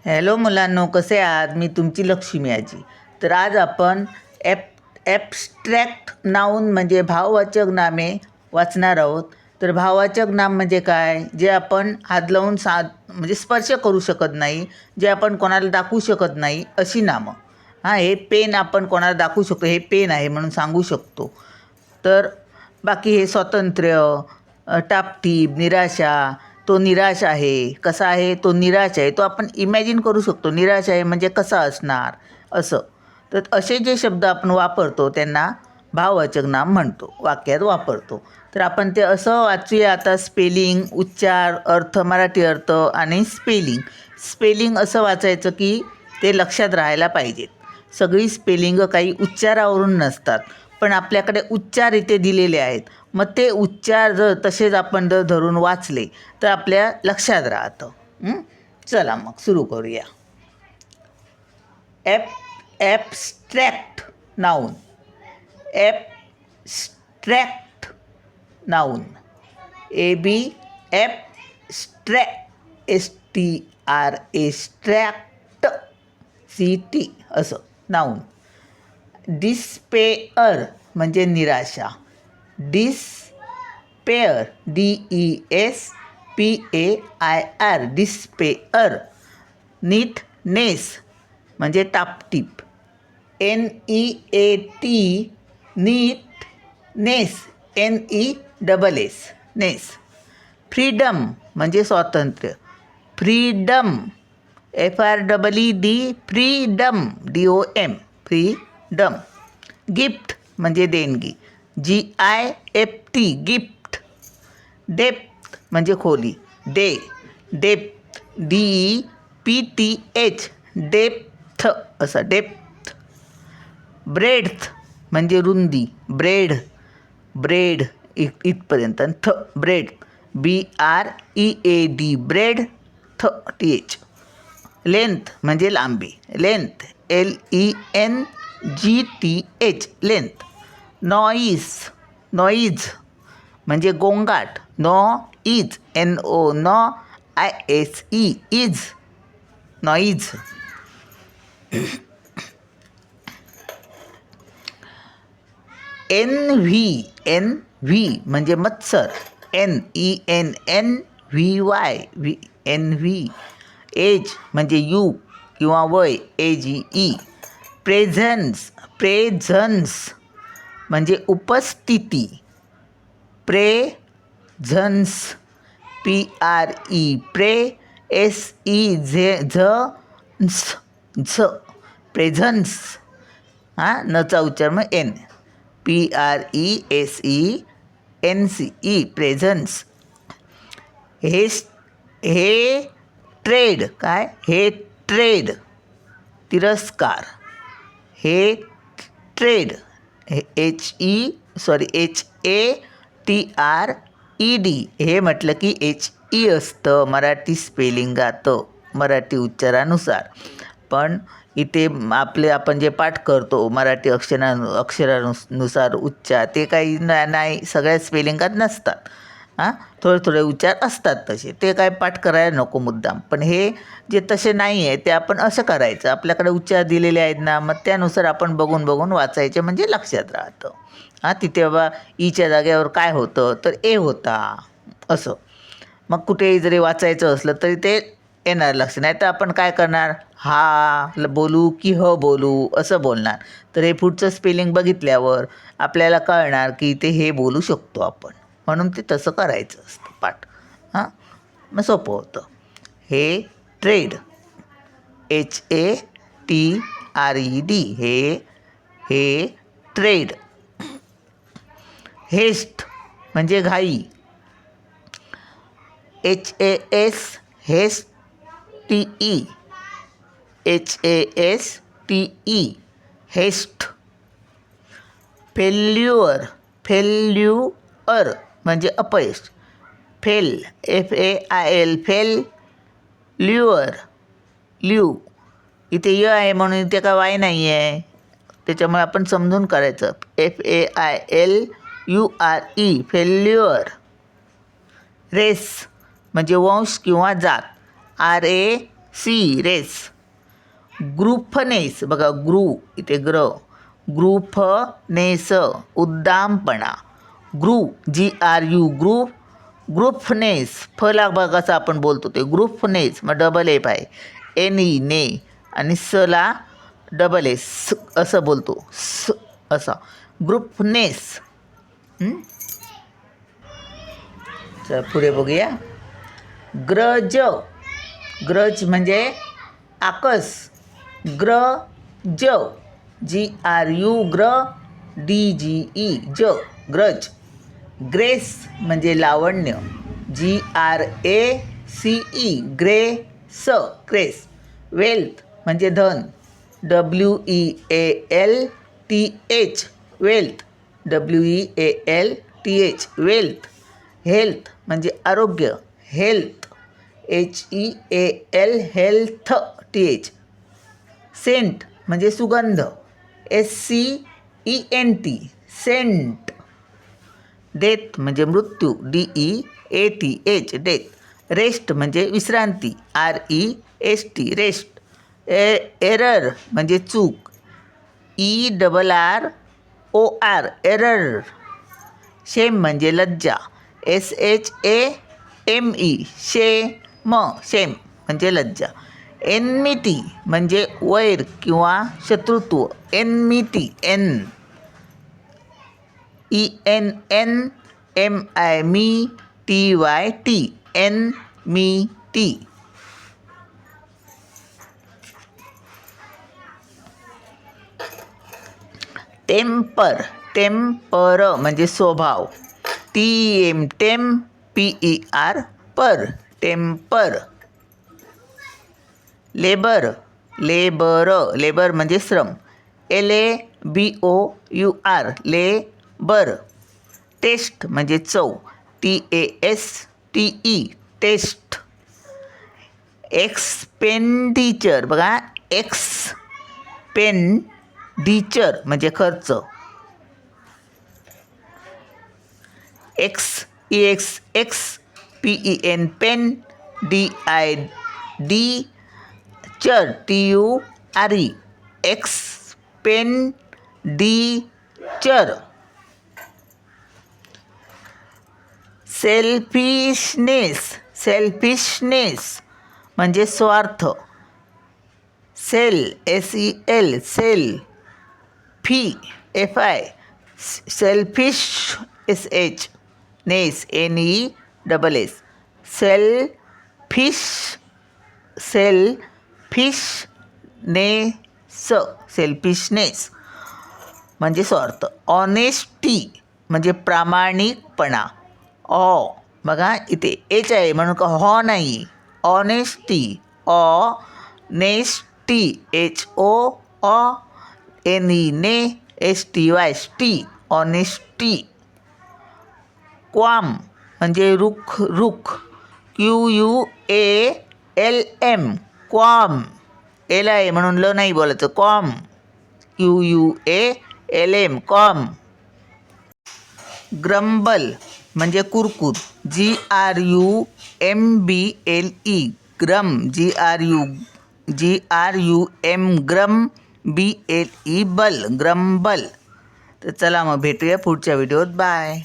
Hello मुलांनो, कसे आहात? मी तुमची लक्ष्मी आजी. तर आज आपण ॲबस्ट्रॅक्ट नाऊन म्हणजे भाववाचक नामे वाचणार आहोत. तर भाववाचक नाम म्हणजे काय? जे आपण हात लावून म्हणजे स्पर्श करू शकत नाही, जे आपण कोणाला दाखवू शकत नाही, अशी नामं. हे पेन आपण कोणाला दाखवू शकतो, हे पेन आहे म्हणून सांगू शकतो. तर बाकी हे स्वातंत्र्य, टापटीप, निराशा. तो निराश आहे. कसा आहे? तो निराश आहे. तो आपण इमॅजिन करू शकतो. निराश आहे म्हणजे कसा असणार असं. तर असे जे शब्द आपण वापरतो त्यांना भाववाचक नाम म्हणतो, वाक्यात वापरतो. तर आपण ते असं वाचूया आता. स्पेलिंग, उच्चार, अर्थ, मराठी अर्थ आणि स्पेलिंग असं वाचायचं की ते लक्षात राहायला पाहिजेत. सगळी स्पेलिंग काही उच्चारावरून नसतात, पण आपल्याकडे उच्चार इथे दिलेले आहेत. मग ते उच्चार जर तसेच आपण जर धरून वाचले तर आपल्या लक्षात राहतं. चला मग सुरू करूया. Abstract noun. Abstract noun. STRACT CT असं नाऊन. डिस्पेअर म्हणजे निराशा. Despair DESPAIR despair. नीटनेस म्हणजे टापटीप. NEAT नीटनेस NESS नेस. फ्रीडम म्हणजे स्वातंत्र्य. Freedom FREED freedom DOM freedom. Gift म्हणजे देणगी. GIFT gift. डेप्थ म्हणजे खोली. डेप्थ DEPTH डेप्थ असं डेप्थ. ब्रेड्थ म्हणजे रुंदी. ब्रेड इथपर्यंत. Bread BREAD bread TH. Length म्हणजे लांबी. Length LENGTH length. नॉईज म्हणजे गोंगाट. NOISE is noise. एनव्ही म्हणजे मत्सर. NENNVY एन्व्ही. एज म्हणजे युग किंवा वय AGE. प्रेझन्स म्हणजे उपस्थिती. Presence presence. नचा उच्चार मग N. PRESENCE presence. हे ट्रेड काय? हे ट्रेड तिरस्कार. हे ट्रेड HATRED. हे म्हटलं की HE असतं मराठी स्पेलिंगात, मराठी उच्चारानुसार. पण इथे आपण जे पाठ करतो मराठी अक्षरानुसार उच्चार ते काही नाही, सगळ्या स्पेलिंगात नसतात. थोडे उच्चार असतात तसे, ते काय पाठ करायला नको मुद्दाम. पण हे जे तसे नाही आहे ते आपण असं करायचं. आपल्याकडे उच्चार दिलेले आहेत ना, मग त्यानुसार आपण बघून वाचायचे म्हणजे लक्षात राहतं. तिथे बाबा ईच्या जागेवर काय होतं तर ए होता असं. मग कुठेही जरी वाचायचं असलं तरी ते येणार लक्ष. नाही तर आपण काय करणार? हा बोलू की ह बोलू असं बोलणार. तर हे पुढचं स्पेलिंग बघितल्यावर आपल्याला कळणार की ते हे बोलू शकतो आपण. म्हणून ते तसं करायचं असतं पाठ. मग सोपं होतं. हे ट्रेड HATRED हे ट्रेड. हेस्ट म्हणजे घाई. HASTE haste. फेल्युअर म्हणजे अपयश. FAIL ल्यू. इथे य आहे म्हणून इथे काय वाय नाही आहे, त्याच्यामुळे आपण समजून करायचं. FAILURE failure. रेस म्हणजे वंश किंवा जात. C race. ग्रुफनेस बघा ग्रू इथे ग्र. ग्रुफनेस उद्दामपणा. ग्रू GRU ग्रुप. ग्रुफनेस फला बघाचा आपण बोलतो ते ग्रुफनेस मग डबल एफ आहे. NE ने आणि सला डबल एस असं बोलतो स असा ग्रुफनेस. चल पुढे बघूया. ग्रज. ग्रज म्हणजे आकस. ग्रज GRU ग्र DGE ज ग्रज. ग्रेस म्हणजे लावण्य. GRACE grace grace. वेल्थ म्हणजे धन. WEALTH wealth. WEALTH wealth. Health म्हणजे आरोग्य. Health HEAL health TH. Scent म्हणजे सुगंध. SCENT Saint. डेथ म्हणजे मृत्यू. DEATH death. रेस्ट म्हणजे विश्रांती. REST rest. एरर म्हणजे चूक. ERROR error. शेम म्हणजे लज्जा. SHAME शेम शेम म्हणजे लज्जा. एन्मिटी म्हणजे वैर किंवा शत्रुत्व. Enmity ENNMITY enmity. Temper. Temper म्हणजे स्वभाव. TEMPER पर टेम्पर. लेबर. लेबर म्हणजे श्रम. LABOUR labour. टेस्ट म्हणजे चव. TASTE taste. एक्सपेंडिचर बघा एक्सपेंडिचर म्हणजे खर्च. EXPEN पेन. DID चर TURE एक्सपेंडिचर. सेल्फिशनेस म्हणजे स्वार्थ. SEL सेल. FI सेल्फिश SH नेस NESS सेल्फिशनेस म्हणजे स्वार्थ. ऑनेस्टी म्हणजे प्रामाणिकपणा. बघा इथे H आहे म्हणून का हो नाही. Honesty HONESTY honesty. क्वाम म्हणजे रुख. QUALM क्वाम. L आहे म्हणून ल नाही बोलायचं. क्वाम QUALM क्वाम. ग्रंबल म्हणजे कुरकुर. GRUMBLE ग्रम. GRUM ग्रम BLE बल ग्रंबल. तर चला मग भेटूया पुढच्या व्हिडिओत. बाय.